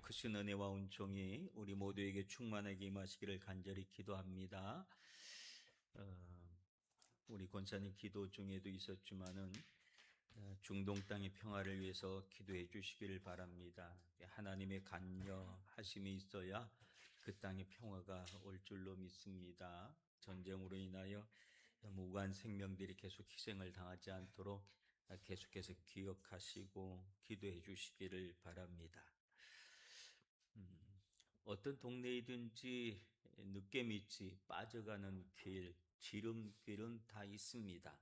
크신 은혜와 은총이 우리 모두에게 충만하게 임하시기를 간절히 기도합니다. 어, 우리 권사님 기도 중에도 있었지만은 중동 땅의 평화를 위해서 기도해 주시기를 바랍니다. 하나님의 간여하심이 있어야 그 땅의 평화가 올 줄로 믿습니다. 전쟁으로 인하여 무고한 생명들이 계속 희생을 당하지 않도록 계속해서 기억하시고 기도해 주시기를 바랍니다. 어떤 동네이든지 늦게 믿지 빠져가는 길, 지름길은 다 있습니다.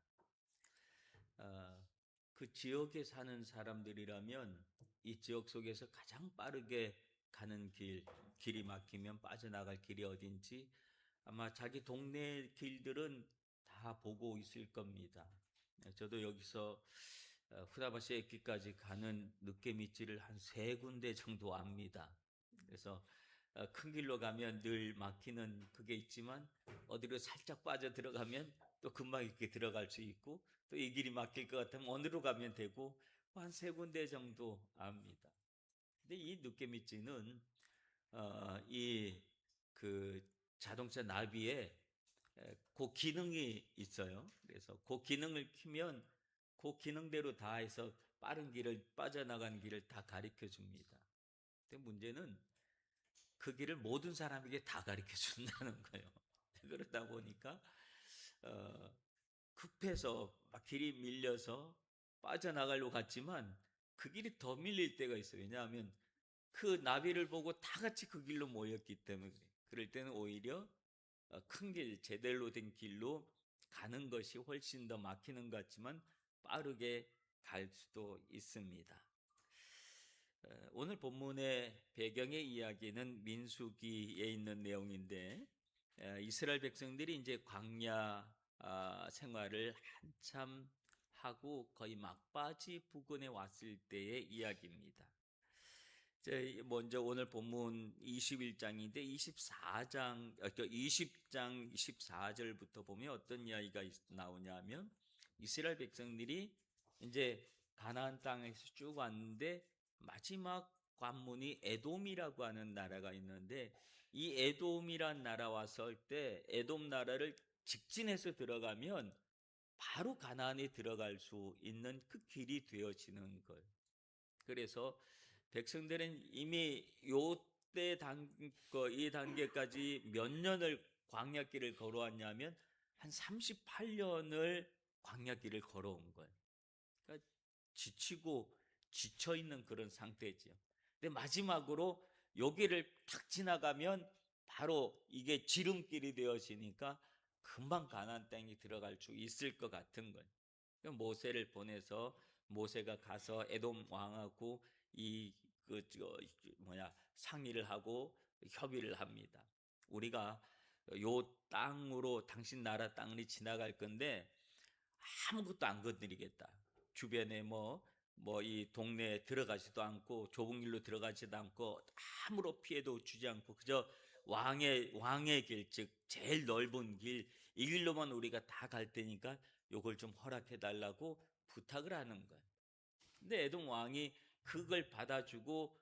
그 지역에 사는 사람들이라면 이 지역 속에서 가장 빠르게 가는 길이 막히면 빠져나갈 길이 어딘지 아마 자기 동네 길들은 다 보고 있을 겁니다. 저도 여기서 후다바시駅까지 가는 늦게미길을 한 3군데 정도 압니다. 그래서 큰 길로 가면 늘 막히는 그게 있지만 어디로 살짝 빠져 들어가면 또 금방 이렇게 들어갈 수 있고 또 이 길이 막힐 것 같으면 어디로 가면 되고 한 3군데 정도 압니다. 근데 이 늦게미길은 이 그 자동차 나비에 그 기능이 있어요. 그래서 그 기능을 키면 그 기능대로 다 해서 빠른 길을 빠져나가는 길을 다 가르쳐 줍니다. 근데 문제는 그 길을 모든 사람에게 다 가르쳐 준다는 거예요. 그러다 보니까 급해서 막 길이 밀려서 빠져나가려고 갔지만 그 길이 더 밀릴 때가 있어요. 왜냐하면 그 나비를 보고 다 같이 그 길로 모였기 때문에 그래요. 그럴 때는 오히려 큰 길, 제대로 된 길로 가는 것이 훨씬 더 막히는 것 같지만 빠르게 갈 수도 있습니다. 오늘 본문의 배경의 이야기는 민수기에 있는 내용인데 이스라엘 백성들이 이제 광야 생활을 한참 하고 거의 막바지 부근에 왔을 때의 이야기입니다. 먼저 오늘 본문 21장인데 20장 24절부터 보면 어떤 이야기가 나오냐면 이스라엘 백성들이 이제 가나안 땅에서 쭉 왔는데 마지막 관문이 에돔이라고 하는 나라가 있는데 이 에돔이란 나라 왔을 때 에돔 나라를 직진해서 들어가면 바로 가나안에 들어갈 수 있는 그 길이 되어지는 거예요. 그래서 백성들은 이미 요때 이 단계까지 몇 년을 광야길을 걸어왔냐면 한 38년을 광야길을 걸어온 거예요. 그러니까 지치고 지쳐 있는 그런 상태지요. 근데 마지막으로 여기를 탁 지나가면 바로 이게 지름길이 되어지니까 금방 가나안 땅에 들어갈 수 있을 것 같은 거예요. 모세를 보내서 모세가 가서 에돔 왕하고 상의를 하고 협의를 합니다. 우리가 요 땅으로 당신 나라 땅이 지나갈 건데 아무것도 안 건드리겠다. 주변에 이 동네에 들어가지도 않고 좁은 길로 들어가지도 않고 아무런 피해도 주지 않고 그저 왕의 길, 즉 제일 넓은 길, 이 길로만 우리가 다 갈 테니까 요걸 좀 허락해 달라고 부탁을 하는 거예요. 근데 에돔 왕이 그걸 받아주고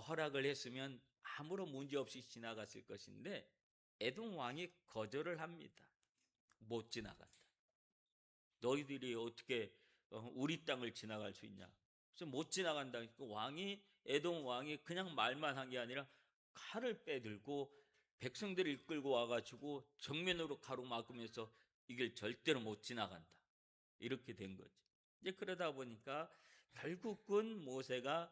허락을 했으면 아무런 문제 없이 지나갔을 것인데 에돔 왕이 거절을 합니다. 못 지나간다. 너희들이 어떻게 우리 땅을 지나갈 수 있냐? 그래서 못 지나간다. 왕이 에돔 왕이 그냥 말만 한 게 아니라 칼을 빼들고 백성들을 이끌고 와가지고 정면으로 가로막으면서 이걸 절대로 못 지나간다. 이렇게 된 거지. 이제 그러다 보니까 결국은 모세가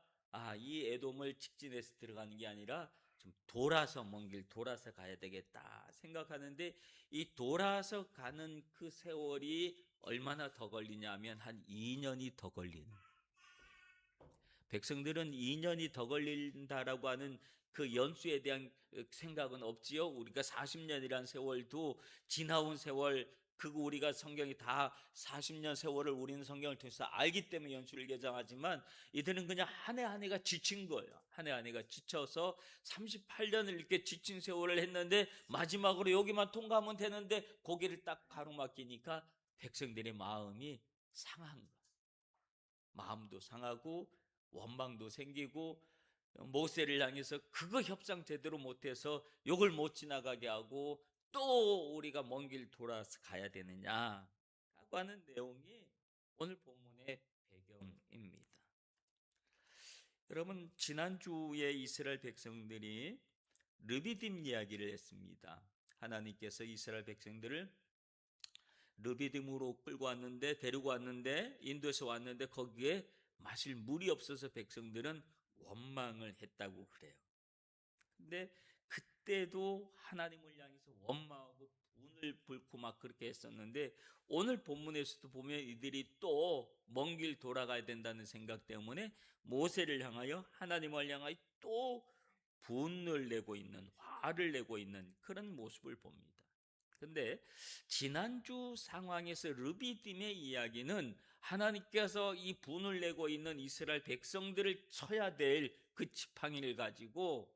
이 에돔을 직진해서 들어가는 게 아니라 좀 돌아서 먼 길 돌아서 가야 되겠다 생각하는데 이 돌아서 가는 그 세월이 얼마나 더 걸리냐면 한 2년이 더 걸리는. 백성들은 2년이 더 걸린다라고 하는 그 연수에 대한 생각은 없지요. 우리가 40년이란 세월도 지나온 세월, 그거 우리가 성경이 다 40년 세월을 우리는 성경을 통해서 알기 때문에 연수를 개정하지만 이들은 그냥 한 해 한 해가 지친 거예요. 한 해 한 해가 지쳐서 38년을 이렇게 지친 세월을 했는데 마지막으로 여기만 통과하면 되는데 고개를 딱 가로막히니까 백성들의 마음이 상한 거예요. 마음도 상하고 원망도 생기고 모세를 향해서 그거 협상 제대로 못해서 욕을 못 지나가게 하고 또 우리가 먼 길 돌아서 가야 되느냐 라고 하는 내용이 오늘 본문의 배경입니다. 여러분, 지난주에 이스라엘 백성들이 르비딤 이야기를 했습니다. 하나님께서 이스라엘 백성들을 르비딤으로 끌고 왔는데, 데리고 왔는데, 인도에서 왔는데 거기에 마실 물이 없어서 백성들은 원망을 했다고 그래요. 근데 그때도 하나님을 향해서 원망하고 분을 불고 막 그렇게 했었는데, 오늘 본문에서도 보면 이들이 또 먼 길 돌아가야 된다는 생각 때문에 모세를 향하여, 하나님을 향하여 또 분을 내고 있는, 화를 내고 있는 그런 모습을 봅니다. 근데 지난주 상황에서 르비딤의 이야기는 하나님께서 이 분을 내고 있는 이스라엘 백성들을 쳐야 될 그 지팡이를 가지고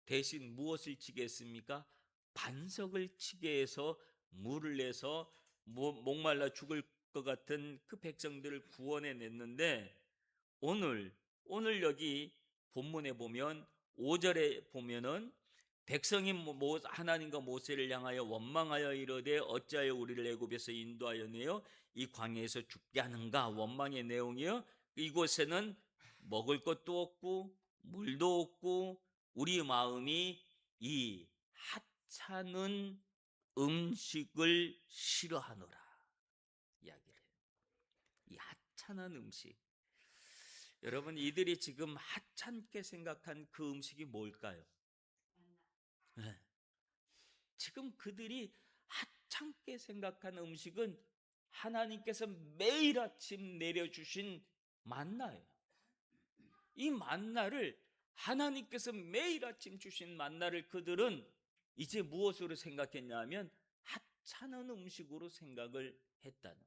대신 무엇을 치게 했습니까? 반석을 치게 해서 물을 내서 목말라 죽을 것 같은 그 백성들을 구원해 냈는데, 오늘 여기 본문에 보면 5절에 보면은 백성이 하나님과 모세를 향하여 원망하여 이르되 어찌하여 우리를 애굽에서 인도하여 내어 이 광야에서 죽게 하는가, 원망의 내용이요. 이곳에는 먹을 것도 없고 물도 없고 우리 마음이 이 하찮은 음식을 싫어하노라 이야기를 해요. 이 하찮은 음식. 여러분, 이들이 지금 하찮게 생각한 그 음식이 뭘까요? 네. 지금 그들이 하찮게 생각한 음식은 하나님께서 매일 아침 내려주신 만나예요. 이 만나를, 하나님께서 매일 아침 주신 만나를 그들은 이제 무엇으로 생각했냐면 하찮은 음식으로 생각을 했다는,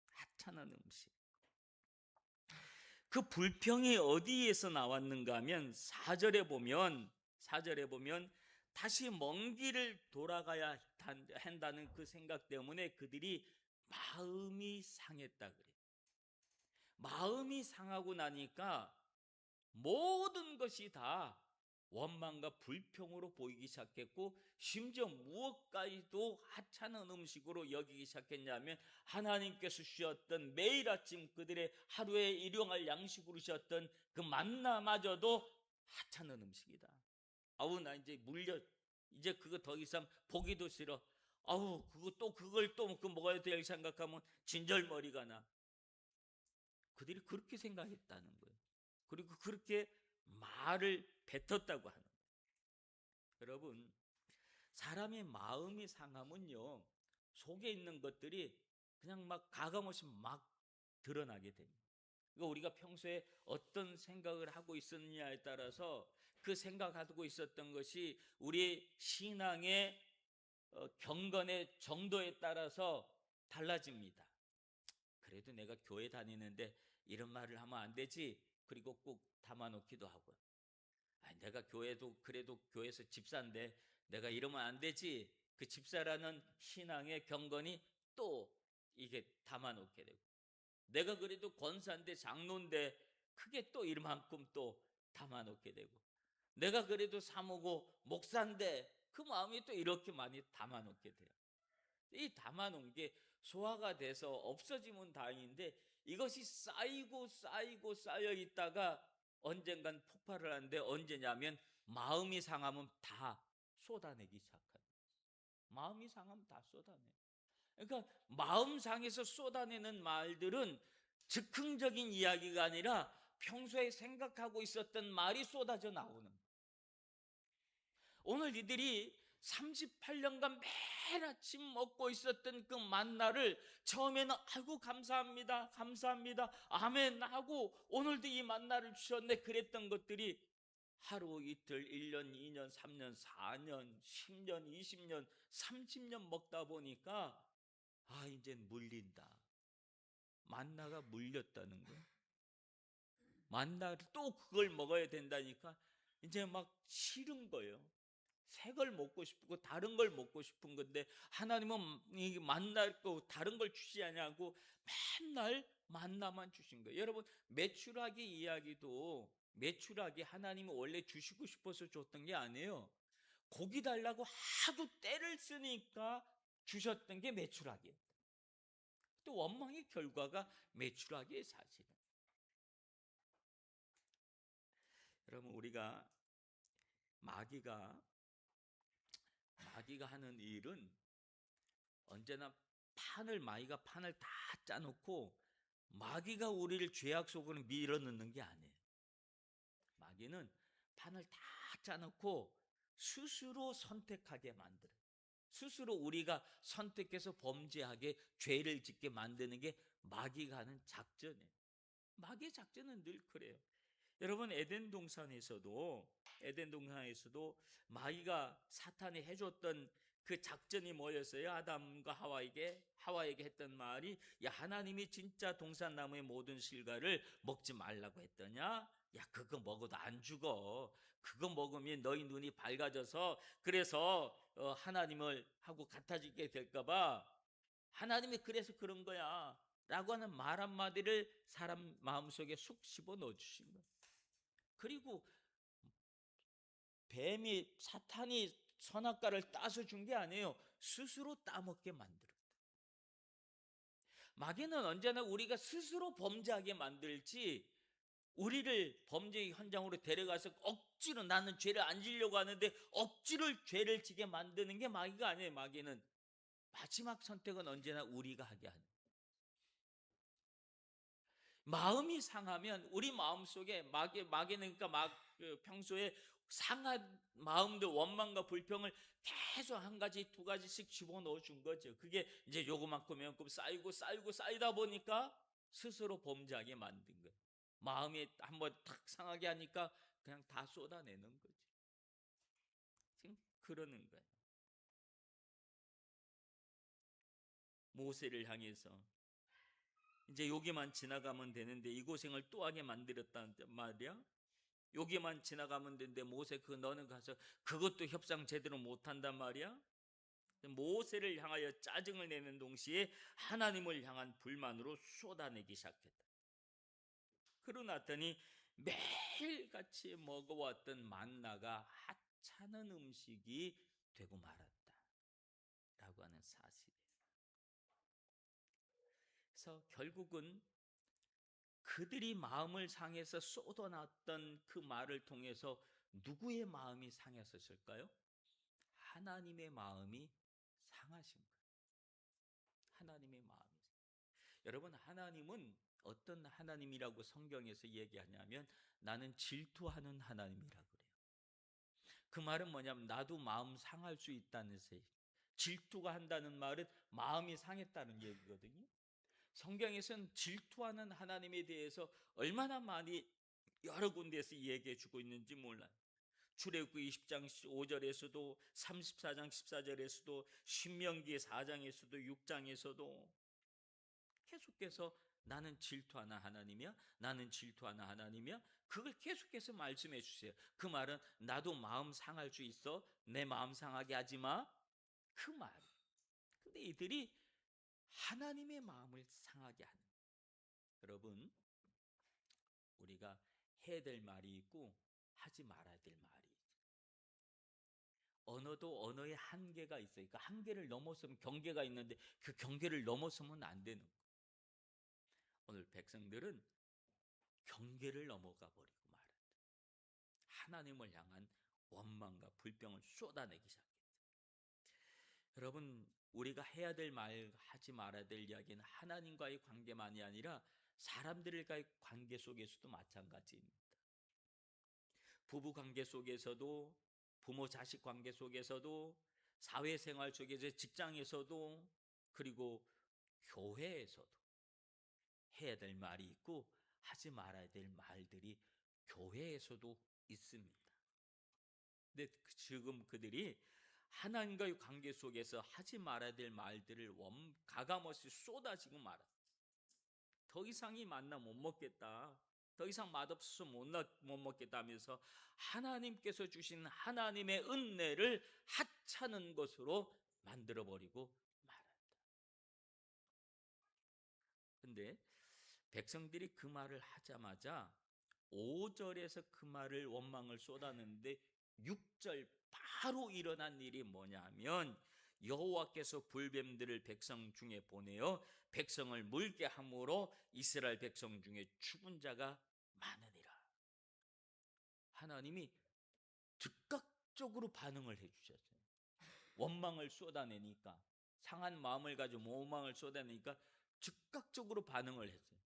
하찮은 음식. 그 불평이 어디에서 나왔는가 하면 4절에 보면 다시 먼 길을 돌아가야 한다는 그 생각 때문에 그들이 마음이 상했다 그래요. 마음이 상하고 나니까 모든 것이 다 원망과 불평으로 보이기 시작했고, 심지어 무엇까지도 하찮은 음식으로 여기기 시작했냐면 하나님께서 주셨던 매일 아침 그들의 하루에 일용할 양식으로 주셨던 그 만나마저도 하찮은 음식이다. 아우, 나 이제 물려, 이제 그거 더 이상 보기도 싫어. 아우, 그걸 또 먹어야 될 생각하면 진절머리가 나. 그들이 그렇게 생각했다는 거예요. 그리고 그렇게 말을 뱉었다고 하는 거예요. 여러분, 사람의 마음이 상하면요, 속에 있는 것들이 그냥 막 가감없이 막 드러나게 됩니다. 그러니까 우리가 평소에 어떤 생각을 하고 있었느냐에 따라서 그 생각하고 있었던 것이 우리의 신앙의 경건의 정도에 따라서 달라집니다. 그래도 내가 교회 다니는데 이런 말을 하면 안 되지. 그리고 꼭 담아놓기도 하고요. 내가 그래도 교회에서 집사인데 내가 이러면 안 되지. 그 집사라는 신앙의 경건이 또 이게 담아놓게 되고, 내가 그래도 권사인데 장로인데 크게 또 이만큼 또 담아놓게 되고, 내가 그래도 사모고 목사인데 그 마음이 또 이렇게 많이 담아놓게 돼요. 이 담아놓은 게 소화가 돼서 없어지면 다행인데 이것이 쌓여 있다가 언젠간 폭발을 하는데, 언제냐면 마음이 상하면 다 쏟아내기 시작합니다. 마음이 상하면 다 쏟아내. 그러니까 마음 상해서 쏟아내는 말들은 즉흥적인 이야기가 아니라 평소에 생각하고 있었던 말이 쏟아져 나오는 거예요. 오늘 이들이 38년간 매일 아침 먹고 있었던 그 만나를 처음에는 아이고 감사합니다 아멘 하고 오늘도 이 만나를 주셨네 그랬던 것들이 하루 이틀 1년 2년 3년 4년 10년 20년 30년 먹다 보니까 이제 물린다. 만나가 물렸다는 거예요. 만나를 또 그걸 먹어야 된다니까 이제 막 싫은 거예요. 새 걸 먹고 싶고 다른 걸 먹고 싶은 건데 하나님은 이 만날 거 다른 걸 주지 않냐고 맨날 만나만 주신 거예요. 여러분, 메추라기 이야기도 메추라기 하나님이 원래 주시고 싶어서 줬던 게 아니에요. 고기 달라고 하도 때를 쓰니까 주셨던 게 메추라기예요. 또 원망의 결과가 메추라기의 사실이에요. 여러분, 우리가 마귀가 하는 일은 언제나 마귀가 판을 다 짜놓고 마귀가 우리를 죄악 속으로 밀어넣는 게 아니에요. 마귀는 판을 다 짜놓고 스스로 선택하게 만들어요. 스스로 우리가 선택해서 범죄하게 죄를 짓게 만드는 게 마귀가 하는 작전이에요. 마귀의 작전은 늘 그래요. 여러분, 에덴 동산에서도 마귀가 사탄이 해줬던 그 작전이 뭐였어요? 아담과 하와에게 했던 말이, 야, 하나님이 진짜 동산나무의 모든 실과를 먹지 말라고 했더냐? 야, 그거 먹어도 안 죽어. 그거 먹으면 너희 눈이 밝아져서 그래서 하나님을 하고 같아지게 될까봐 하나님이 그래서 그런 거야 라고 하는 말 한마디를 사람 마음속에 쑥 씹어 넣어주신 거예요. 그리고 사탄이 선악과를 따서 준 게 아니에요. 스스로 따먹게 만들었다. 마귀는 언제나 우리가 스스로 범죄하게 만들지, 우리를 범죄의 현장으로 데려가서 억지로, 나는 죄를 안 지려고 하는데 억지로 죄를 지게 만드는 게 마귀가 아니에요. 마귀는 마지막 선택은 언제나 우리가 하게 하는. 마음이 상하면 우리 마음속에 마귀는 그러니까 평소에 상한 마음들, 원망과 불평을 계속 한 가지 두 가지씩 집어넣어 준 거죠. 그게 이제 요거만큼 쌓이다 보니까 스스로 범죄하게 만든 거예요. 마음이 한번 탁 상하게 하니까 그냥 다 쏟아내는 거죠. 지금 그러는 거예요. 모세를 향해서 이제 여기만 지나가면 되는데 이 고생을 또 하게 만들었단 말이야. 여기만 지나가면 되는데 모세, 너는 가서 그것도 협상 제대로 못한단 말이야. 모세를 향하여 짜증을 내는 동시에 하나님을 향한 불만으로 쏟아내기 시작했다. 그러나더니 매일같이 먹어왔던 만나가 하찮은 음식이 되고 말았다 라고 하는 사실이에요. 그래서 결국은 그들이 마음을 상해서 쏟아놨던 그 말을 통해서 누구의 마음이 상했었을까요? 하나님의 마음이 상하신 거예요. 하나님의 마음이. 여러분, 하나님은 어떤 하나님이라고 성경에서 얘기하냐면 나는 질투하는 하나님이라고 그래요. 그 말은 뭐냐면 나도 마음 상할 수 있다는 세. 질투가 한다는 말은 마음이 상했다는 얘기거든요. 성경에서는 질투하는 하나님에 대해서 얼마나 많이 여러 군데에서 얘기해 주고 있는지 몰라요. 출애굽기 20장 5절에서도 34장 14절에서도 신명기 4장에서도 6장에서도 계속해서 나는 질투하는 하나님이야, 나는 질투하는 하나님이야, 그걸 계속해서 말씀해 주세요. 그 말은 나도 마음 상할 수 있어, 내 마음 상하게 하지 마, 그 말. 근데 이들이 하나님의 마음을 상하게 하는. 여러분, 우리가 해야 될 말이 있고 하지 말아야 될 말이 있어요. 언어도 언어의 한계가 있어요. 그 한계를 넘어서면 경계가 있는데 그 경계를 넘어서면 안 되는 거예요. 오늘 백성들은 경계를 넘어가 버리고 말았다. 하나님을 향한 원망과 불평을 쏟아내기 시작했다. 여러분, 우리가 해야 될 말, 하지 말아야 될 이야기는 하나님과의 관계만이 아니라 사람들과의 관계 속에서도 마찬가지입니다. 부부 관계 속에서도, 부모 자식 관계 속에서도, 사회생활 속에서, 직장에서도, 그리고 교회에서도 해야 될 말이 있고 하지 말아야 될 말들이 교회에서도 있습니다. 근데 지금 그들이 하나님과의 관계 속에서 하지 말아야 될 말들을 가감없이 쏟아지고 말았다. 더 이상 이 만나 못 먹겠다, 더 이상 맛없어서 못 먹겠다 하면서 하나님께서 주신 하나님의 은혜를 하찮은 것으로 만들어버리고 말았다. 근데 백성들이 그 말을 하자마자 5절에서 그 말을 원망을 쏟아냈는데 6절 바로 일어난 일이 뭐냐면 여호와께서 불뱀들을 백성 중에 보내어 백성을 물게 함으로 이스라엘 백성 중에 죽은 자가 많으니라. 하나님이 즉각적으로 반응을 해주셨어요. 원망을 쏟아내니까, 상한 마음을 가지고 원망을 쏟아내니까 즉각적으로 반응을 했어요.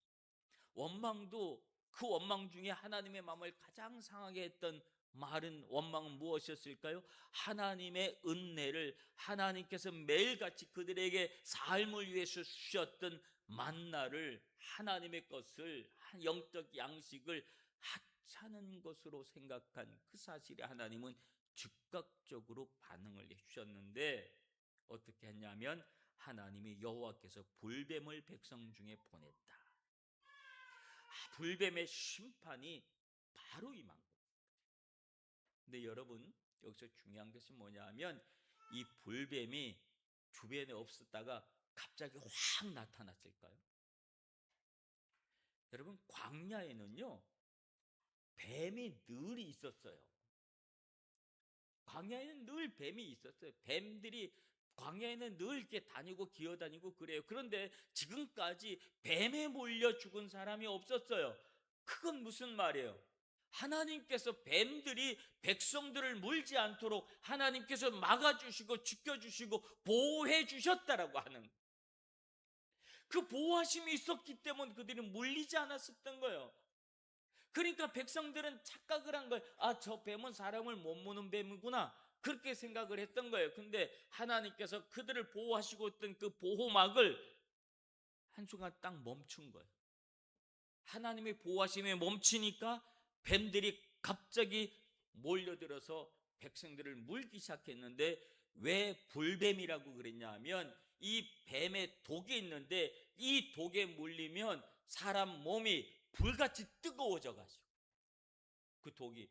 원망도 그 원망 중에 하나님의 마음을 가장 상하게 했던 말은, 원망은 무엇이었을까요? 하나님의 은혜를, 하나님께서 매일같이 그들에게 삶을 위해서 주셨던 만나를, 하나님의 것을, 영적 양식을 하찮은 것으로 생각한 그 사실에 하나님은 즉각적으로 반응을 해주셨는데, 어떻게 했냐면 하나님이 여호와께서 불뱀을 백성 중에 보냈다. 불뱀의 심판이 바로 임한 거예요. 근데 여러분, 여기서 중요한 것이 뭐냐면 이 불뱀이 주변에 없었다가 갑자기 확 나타났을까요? 여러분, 광야에는요 뱀이 늘 있었어요. 광야에는 늘 뱀이 있었어요. 뱀들이 광야에는 늘 이렇게 다니고 기어다니고 그래요. 그런데 지금까지 뱀에 몰려 죽은 사람이 없었어요. 그건 무슨 말이에요? 하나님께서 뱀들이 백성들을 물지 않도록 하나님께서 막아주시고 지켜주시고 보호해 주셨다라고 하는, 그 보호하심이 있었기 때문에 그들이 물리지 않았었던 거예요. 그러니까 백성들은 착각을 한 거예요. 아, 저 뱀은 사람을 못 무는 뱀이구나, 그렇게 생각을 했던 거예요. 근데 하나님께서 그들을 보호하시고 있던 그 보호막을 한순간 딱 멈춘 거예요. 하나님의 보호하심에 멈추니까 뱀들이 갑자기 몰려들어서 백성들을 물기 시작했는데, 왜 불뱀이라고 그랬냐 하면 이 뱀에 독이 있는데 이 독에 물리면 사람 몸이 불같이 뜨거워져 가지고, 그 독이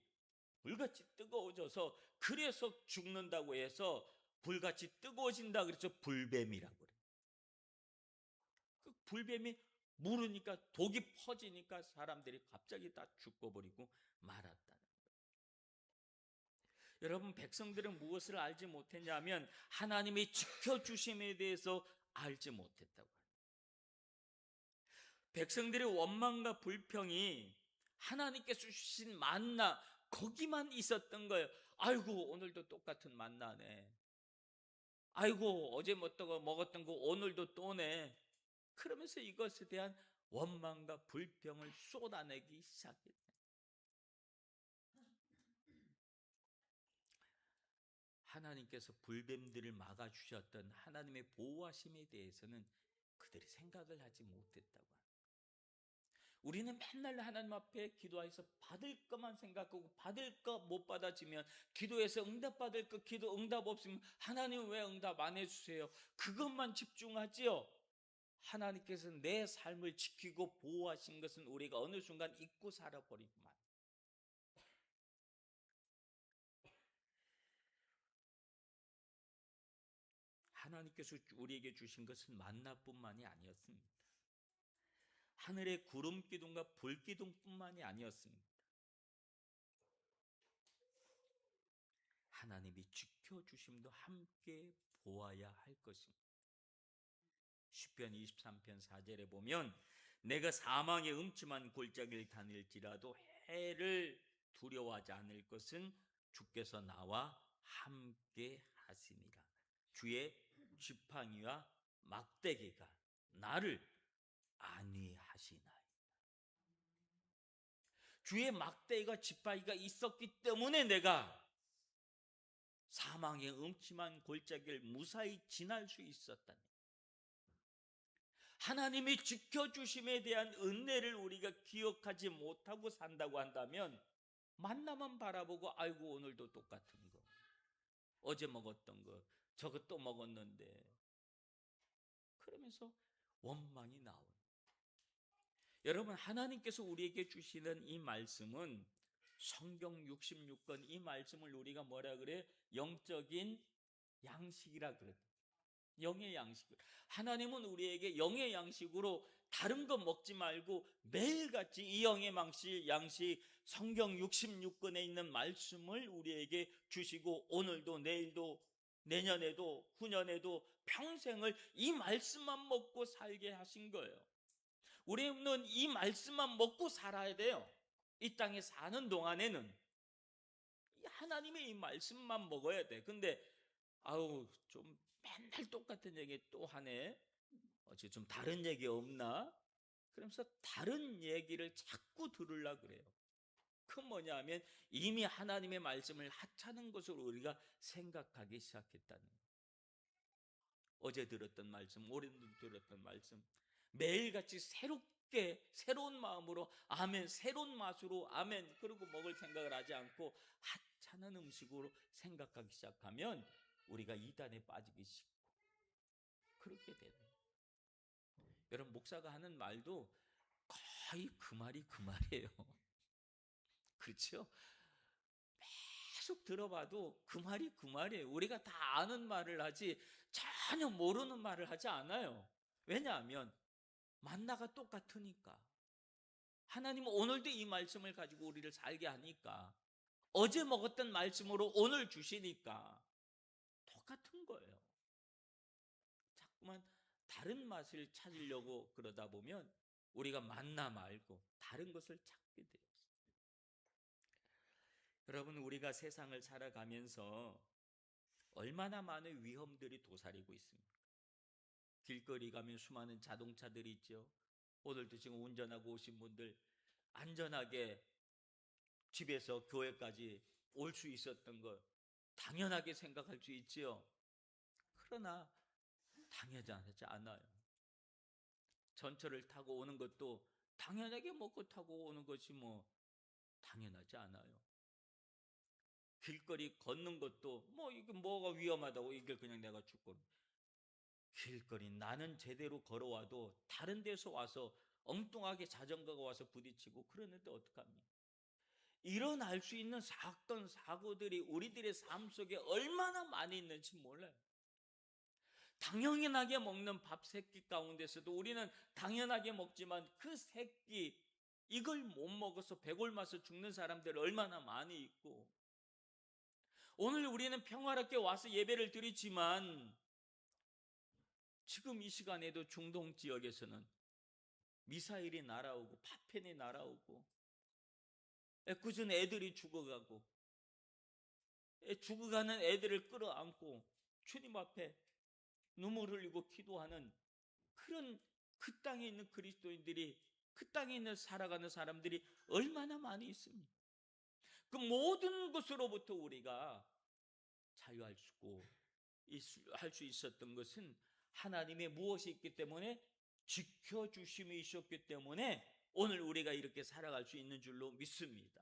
불같이 뜨거워져서 그래서 죽는다고 해서 불같이 뜨거워진다 그래서 불뱀이라고 그래요. 그 불뱀이 물으니까 독이 퍼지니까 사람들이 갑자기 다 죽어버리고 말았다는 거예요. 여러분, 백성들은 무엇을 알지 못했냐면 하나님이 지켜주심에 대해서 알지 못했다고 해요. 백성들의 원망과 불평이 하나님께서 주신 만나 거기만 있었던 거예요. 아이고, 오늘도 똑같은 만나네. 아이고, 어제 먹었던 거 오늘도 또네. 그러면서 이것에 대한 원망과 불평을 쏟아내기 시작했다. 하나님께서 불뱀들을 막아주셨던 하나님의 보호하심에 대해서는 그들이 생각을 하지 못했다고 합니다. 우리는 맨날 하나님 앞에 기도해서 받을 것만 생각하고, 받을 것 못 받아지면 기도해서 응답받을 것 기도 응답 없으면 하나님 왜 응답 안 해주세요, 그것만 집중하지요. 하나님께서 내 삶을 지키고 보호하신 것은 우리가 어느 순간 잊고 살아버리고만. 하나님께서 우리에게 주신 것은 만나뿐만이 아니었습니다. 하늘의 구름 기둥과 불 기둥뿐만이 아니었습니다. 하나님이 지켜주심도 함께 보아야 할 것입니다. 시편 23편 4절에 보면 내가 사망의 음침한 골짜기를 다닐지라도 해를 두려워하지 않을 것은 주께서 나와 함께 하시니라. 주의 지팡이와 막대기가 나를 안위하시나이다. 주의 막대기가 지팡이가 있었기 때문에 내가 사망의 음침한 골짜기를 무사히 지날 수 있었다니. 하나님이 지켜주심에 대한 은혜를 우리가 기억하지 못하고 산다고 한다면 만나만 바라보고 아이고 오늘도 똑같은 거, 어제 먹었던 거 저거 또 먹었는데, 그러면서 원망이 나오는. 여러분, 하나님께서 우리에게 주시는 이 말씀은 성경 66권 이 말씀을 우리가 뭐라 그래? 영적인 양식이라 그래. 영의 양식. 하나님은 우리에게 영의 양식으로 다른 거 먹지 말고 매일같이 이영의 양식 성경 66권에 있는 말씀을 우리에게 주시고 오늘도 내일도 내년에도 후년에도 평생을 이 말씀만 먹고 살게 하신 거예요. 우리는 이 말씀만 먹고 살아야 돼요. 이 땅에 사는 동안에는 하나님의 이 말씀만 먹어야 돼. 근데 좀 맨날 똑같은 얘기 또 하네. 어째 좀 다른 얘기 없나? 그러면서 다른 얘기를 자꾸 들으려 그래요. 그 뭐냐면 이미 하나님의 말씀을 하찮은 것으로 우리가 생각하기 시작했다는 거예요. 어제 들었던 말씀, 오늘도 들었던 말씀, 매일같이 새로운 마음으로 아멘, 새로운 맛으로 아멘, 그리고 먹을 생각을 하지 않고 하찮은 음식으로 생각하기 시작하면 우리가 이단에 빠지기 쉽고 그렇게 되는 거예요. 여러분, 목사가 하는 말도 거의 그 말이 그 말이에요. 그렇죠? 계속 들어봐도 그 말이 그 말이에요. 우리가 다 아는 말을 하지 전혀 모르는 말을 하지 않아요. 왜냐하면 만나가 똑같으니까. 하나님은 오늘도 이 말씀을 가지고 우리를 살게 하니까, 어제 먹었던 말씀으로 오늘 주시니까 똑같은 거예요. 자꾸만 다른 맛을 찾으려고 그러다 보면 우리가 만나 말고 다른 것을 찾게 돼요. 여러분, 우리가 세상을 살아가면서 얼마나 많은 위험들이 도사리고 있습니까? 길거리 가면 수많은 자동차들이 있죠. 오늘도 지금 운전하고 오신 분들 안전하게 집에서 교회까지 올 수 있었던 것 당연하게 생각할 수 있지요. 그러나 당연하지 않아요. 전철을 타고 오는 것도 당연하게 먹고 타고 오는 것이 당연하지 않아요. 길거리 걷는 것도 이게 뭐가 위험하다고 이걸 그냥 내가 죽고, 길거리 나는 제대로 걸어와도 다른 데서 와서 엉뚱하게 자전거가 와서 부딪히고 그러는데 어떡합니까? 일어날 수 있는 사건 사고들이 우리들의 삶 속에 얼마나 많이 있는지 몰라요. 당연하게 먹는 밥 세끼 가운데서도 우리는 당연하게 먹지만 그 세끼 이걸 못 먹어서 배골마서 죽는 사람들 얼마나 많이 있고, 오늘 우리는 평화롭게 와서 예배를 드리지만 지금 이 시간에도 중동 지역에서는 미사일이 날아오고 파편이 날아오고 애꿎은 애들이 죽어가고, 죽어가는 애들을 끌어안고 주님 앞에 눈물 흘리고 기도하는 그런 그 땅에 있는 그리스도인들이, 그 땅에 있는 살아가는 사람들이 얼마나 많이 있습니까? 그 모든 것으로부터 우리가 자유할 수 있었던 것은 하나님의 무엇이 있기 때문에, 지켜주심이 있었기 때문에 오늘 우리가 이렇게 살아갈 수 있는 줄로 믿습니다.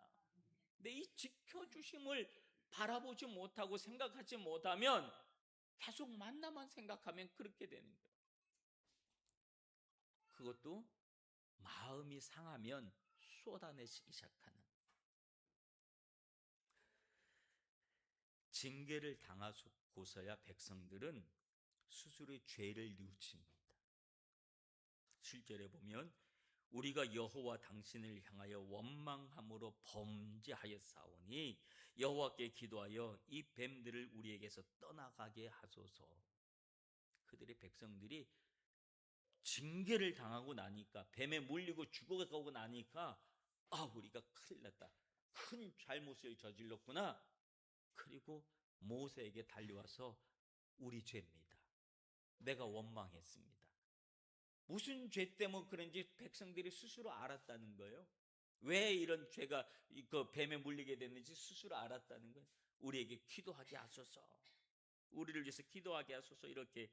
근데 이 지켜주심을 바라보지 못하고 생각하지 못하면 계속 만나만 생각하면 그렇게 되는 거예요. 그것도 마음이 상하면 쏟아내시기 시작하는, 징계를 당하고서야 백성들은 스스로의 죄를 뉘우칩니다. 7절에 보면 우리가 여호와 당신을 향하여 원망함으로 범죄하였사오니 여호와께 기도하여 이 뱀들을 우리에게서 떠나가게 하소서. 그들의 백성들이 징계를 당하고 나니까, 뱀에 물리고 죽어가고 나니까 우리가 큰일 났다, 큰 잘못을 저질렀구나. 그리고 모세에게 달려와서 우리 죄입니다, 내가 원망했습니다. 무슨 죄 때문에 그런지 백성들이 스스로 알았다는 거예요. 왜 이런 죄가 그 뱀에 물리게 됐는지 스스로 알았다는 거예요. 우리에게 기도하게 하소서, 우리를 위해서 기도하게 하소서, 이렇게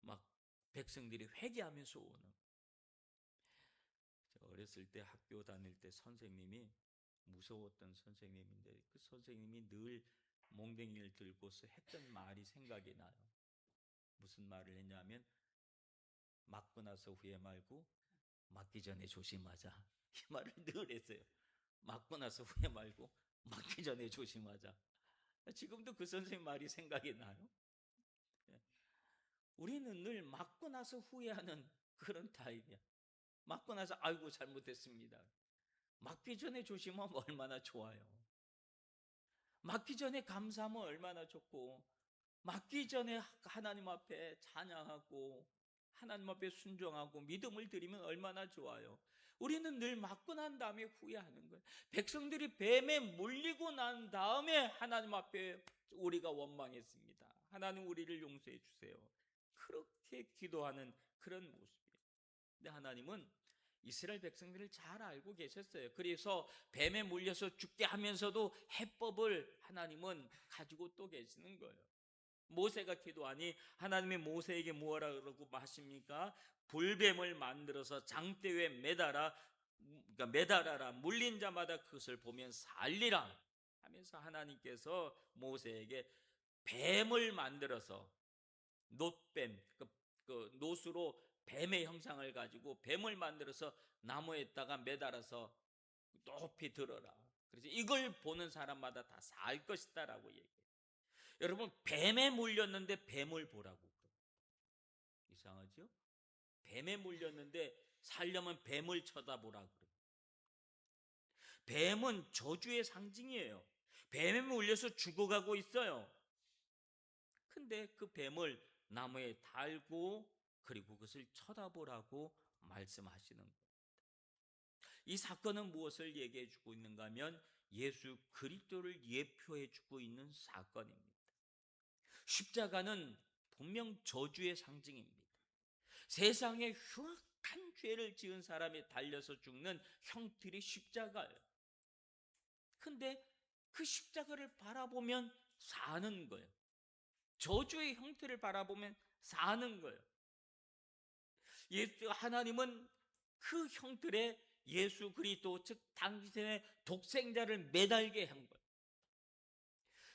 막 백성들이 회개하면서 오는. 제가 어렸을 때 학교 다닐 때 선생님이 무서웠던 선생님인데, 그 선생님이 늘 몽댕이를 들고서 했던 말이 생각이 나요. 무슨 말을 했냐면, 맞고 나서 후회 말고 맞기 전에 조심하자, 이 말을 늘 했어요. 맞고 나서 후회 말고 맞기 전에 조심하자. 지금도 그 선생님 말이 생각이 나요. 우리는 늘 맞고 나서 후회하는 그런 타입이야. 맞고 나서 아이고 잘못했습니다. 맞기 전에 조심하면 얼마나 좋아요. 맞기 전에 감사하면 얼마나 좋고, 맞기 전에 하나님 앞에 찬양하고 하나님 앞에 순종하고 믿음을 드리면 얼마나 좋아요. 우리는 늘 맞고 난 다음에 후회하는 거예요. 백성들이 뱀에 물리고 난 다음에 하나님 앞에 우리가 원망했습니다. 하나님 우리를 용서해 주세요. 그렇게 기도하는 그런 모습이에요. 근데 하나님은 이스라엘 백성들을 잘 알고 계셨어요. 그래서 뱀에 물려서 죽게 하면서도 해법을 하나님은 가지고 또 계시는 거예요. 모세가 기도하니 하나님이 모세에게 뭐라 그러고 하십니까? 불뱀을 만들어서 장대 위에 매달아라. 물린 자마다 그것을 보면 살리라 하면서 하나님께서 모세에게 뱀을 만들어서 놋뱀, 놋으로 뱀의 형상을 가지고 뱀을 만들어서 나무에다가 매달아서 높이 들어라. 그래서 이걸 보는 사람마다 다 살 것이다라고 얘기해요. 여러분, 뱀에 물렸는데 뱀을 보라고 그래요. 이상하죠? 뱀에 물렸는데 살려면 뱀을 쳐다보라 그래요. 뱀은 저주의 상징이에요. 뱀에 물려서 죽어가고 있어요. 근데 그 뱀을 나무에 달고 그리고 그것을 쳐다보라고 말씀하시는 거예요. 이 사건은 무엇을 얘기해 주고 있는가 하면 예수 그리스도를 예표해 주고 있는 사건입니다. 십자가는 분명 저주의 상징입니다. 세상에 흉악한 죄를 지은 사람이 달려서 죽는 형틀이 십자가예요. 근데 그 십자가를 바라보면 사는 거예요. 저주의 형태를 바라보면 사는 거예요. 하나님은 그 형틀에 예수 그리스도, 즉 당신의 독생자를 매달게 한 거예요.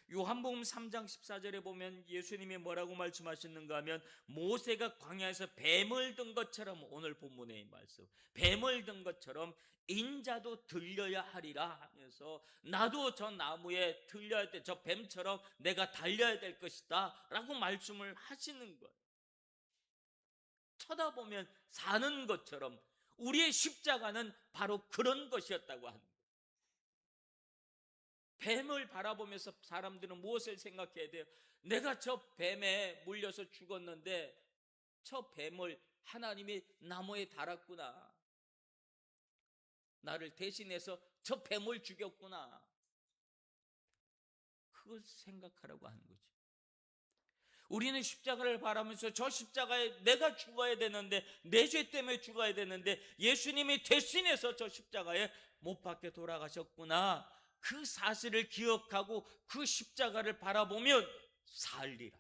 요한복음 3장 14절에 보면 예수님이 뭐라고 말씀하셨는가 하면 모세가 광야에서 뱀을 든 것처럼, 오늘 본문의 말씀, 뱀을 든 것처럼 인자도 들려야 하리라 하면서 나도 저 나무에 들려야 돼, 저 뱀처럼 내가 달려야 될 것이다 라고 말씀을 하시는 거예요. 쳐다보면 사는 것처럼 우리의 십자가는 바로 그런 것이었다고 하는 거예요. 뱀을 바라보면서 사람들은 무엇을 생각해야 돼요? 내가 저 뱀에 물려서 죽었는데 저 뱀을 하나님이 나무에 달았구나. 나를 대신해서 저 뱀을 죽였구나. 그걸 생각하라고 하는 거죠. 우리는 십자가를 바라면서 저 십자가에 내가 죽어야 되는데, 내 죄 때문에 죽어야 되는데 예수님이 대신해서 저 십자가에 못 박혀 돌아가셨구나. 그 사실을 기억하고 그 십자가를 바라보면 살리라.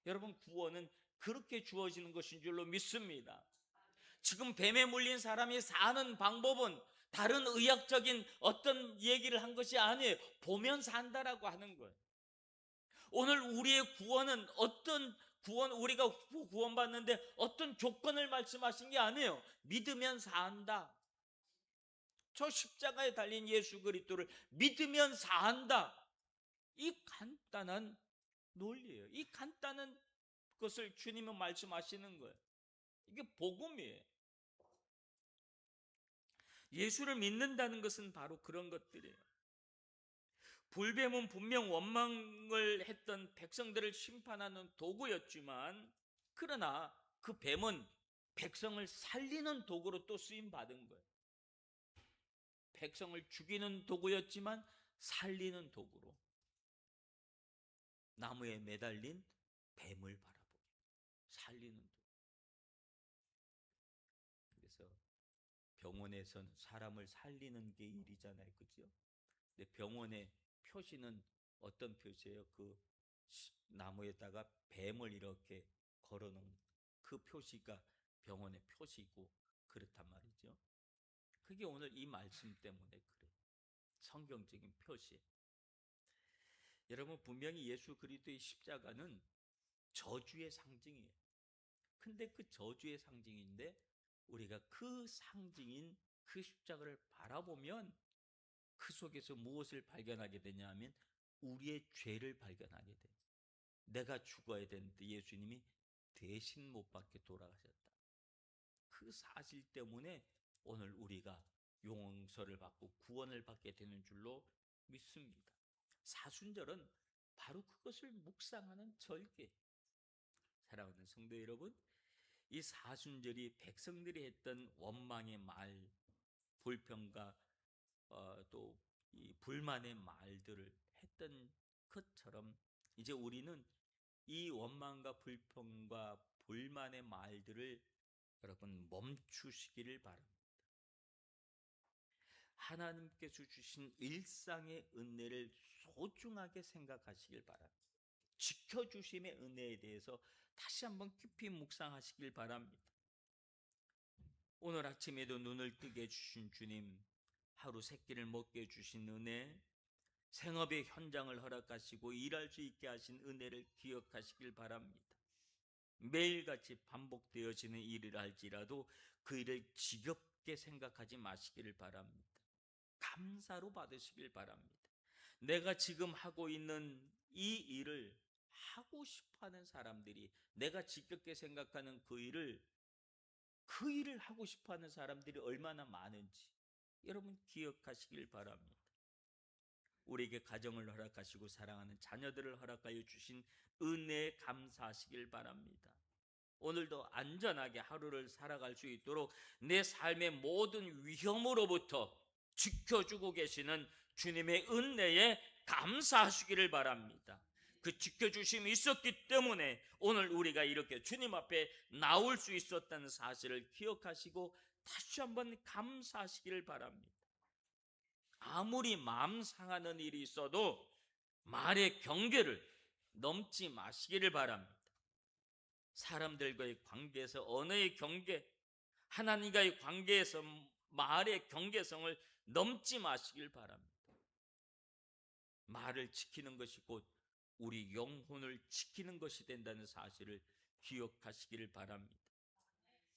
여러분, 구원은 그렇게 주어지는 것인 줄로 믿습니다. 지금 뱀에 물린 사람이 사는 방법은 다른 의학적인 어떤 얘기를 한 것이 아니에요. 보면 산다라고 하는 거예요. 오늘 우리의 구원은 어떤 구원, 우리가 구원받는데 어떤 조건을 말씀하신 게 아니에요. 믿으면 산다. 저 십자가에 달린 예수 그리스도를 믿으면 산다. 이 간단한 논리예요. 이 간단한 것을 주님은 말씀하시는 거예요. 이게 복음이에요. 예수를 믿는다는 것은 바로 그런 것들이에요. 불뱀은 분명 원망을 했던 백성들을 심판하는 도구였지만, 그러나 그 뱀은 백성을 살리는 도구로 또 쓰임 받은 거예요. 백성을 죽이는 도구였지만 살리는 도구로, 나무에 매달린 뱀을 바라보고 살리는 도구. 그래서 병원에선 사람을 살리는 게 일이잖아요, 그죠? 근데 병원의 표시는 어떤 표시예요? 그 나무에다가 뱀을 이렇게 걸어놓은 그 표시가 병원의 표시고 그렇단 말이죠. 그게 오늘 이 말씀 때문에 그래요. 성경적인 표시. 여러분, 분명히 예수 그리스도의 십자가는 저주의 상징이에요. 근데 그 저주의 상징인데 우리가 그 상징인 그 십자가를 바라보면 그 속에서 무엇을 발견하게 되냐면 우리의 죄를 발견하게 돼요. 내가 죽어야 되는데 예수님이 대신 못 박혀 돌아가셨다. 그 사실 때문에 오늘 우리가 용서를 받고 구원을 받게 되는 줄로 믿습니다. 사순절은 바로 그것을 묵상하는 절기. 사랑하는 성도 여러분, 이 사순절이 백성들이 했던 원망의 말, 불평과 또 이 불만의 말들을 했던 것처럼 이제 우리는 이 원망과 불평과 불만의 말들을 여러분 멈추시기를 바랍니다. 하나님께서 주신 일상의 은혜를 소중하게 생각하시길 바랍니다. 지켜주심의 은혜에 대해서 다시 한번 깊이 묵상하시길 바랍니다. 오늘 아침에도 눈을 뜨게 해주신 주님, 하루 세 끼를 먹게 해주신 은혜, 생업의 현장을 허락하시고 일할 수 있게 하신 은혜를 기억하시길 바랍니다. 매일같이 반복되어지는 일을 할지라도 그 일을 지겹게 생각하지 마시기를 바랍니다. 감사로 받으시길 바랍니다. 내가 지금 하고 있는 이 일을 하고 싶어하는 사람들이, 내가 지겹게 생각하는 그 일을 하고 싶어하는 사람들이 얼마나 많은지 여러분 기억하시길 바랍니다. 우리에게 가정을 허락하시고 사랑하는 자녀들을 허락하여 주신 은혜에 감사하시길 바랍니다. 오늘도 안전하게 하루를 살아갈 수 있도록 내 삶의 모든 위험으로부터 지켜주고 계시는 주님의 은혜에 감사하시기를 바랍니다. 그 지켜주심이 있었기 때문에 오늘 우리가 이렇게 주님 앞에 나올 수 있었다는 사실을 기억하시고 다시 한번 감사하시기를 바랍니다. 아무리 마음 상하는 일이 있어도 말의 경계를 넘지 마시기를 바랍니다. 사람들과의 관계에서 언어의 경계, 하나님과의 관계에서 말의 경계성을 넘지 마시길 바랍니다. 말을 지키는 것이 곧 우리 영혼을 지키는 것이 된다는 사실을 기억하시기를 바랍니다.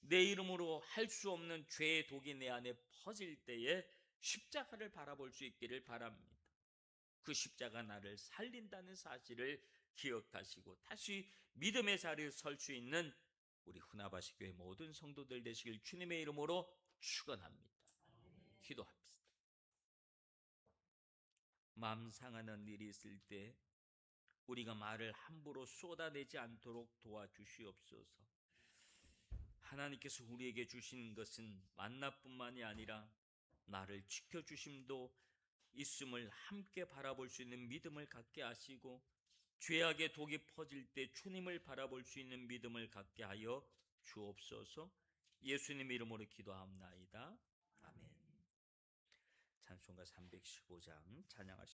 내 이름으로 할 수 없는 죄의 독이 내 안에 퍼질 때에 십자가를 바라볼 수 있기를 바랍니다. 그 십자가 나를 살린다는 사실을 기억하시고 다시 믿음의 자리에 설 수 있는 우리 후나바시 교회 모든 성도들 되시길 주님의 이름으로 축원합니다. 기도합시다. 마음 상하는 일이 있을 때 우리가 말을 함부로 쏟아내지 않도록 도와주시옵소서. 하나님께서 우리에게 주신 것은 만나뿐만이 아니라 나를 지켜주심도 있음을 함께 바라볼 수 있는 믿음을 갖게 하시고 죄악의 독이 퍼질 때 주님을 바라볼 수 있는 믿음을 갖게 하여 주옵소서. 예수님 이름으로 기도합나이다. 아멘. 찬송가 315장 찬양하시겠습니다.